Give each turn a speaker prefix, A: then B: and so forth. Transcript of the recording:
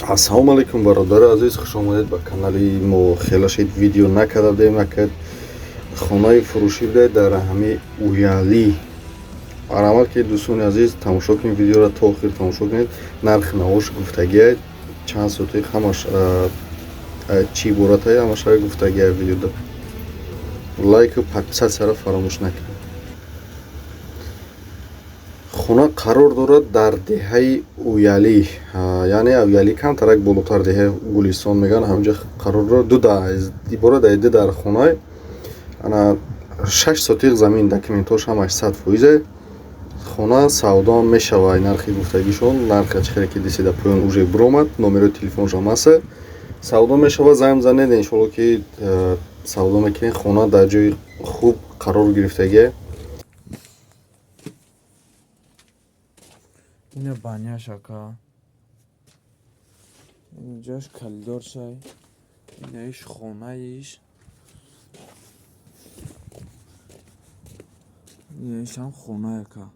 A: ассалому алайкум бародари азиз, хушомадед ба канали мо. Хела шид видео накардем акад хонаи фурӯшӣ будед дар ҳами уяли. баромад ки дӯстони азиз тамошо кунед, видеоро то охир тамошо кунед. нархи навош гуфтагиай чанд сотик ҳамаш чӣ иборатай ҳамаша гуфтагиай видеода. лайку подписатсияро фаромӯш накунед. хона қарор дорад дар деҳаи уяли, яъне уяли камтарак болотар, деҳаи гулистон меган, ҳамҷа қарор дорад. ду ибора дар дар хонаи ана 6 сотиқ замин документош ҳамаш 100%. хона савдо мешава, нархи гуфтагишон, нархи чихеле ки дисида поён уже биромад, номерои телефоншон ҳаст. савдо мешава, займ занед иншоалло ки савдо мекунед. хона дар ҷои хуб қарор гирифтагиай.
B: Ина баняш ака. Инҷош калидоршай. Инаиш хонаиш. Инаиш ҳам хона ака.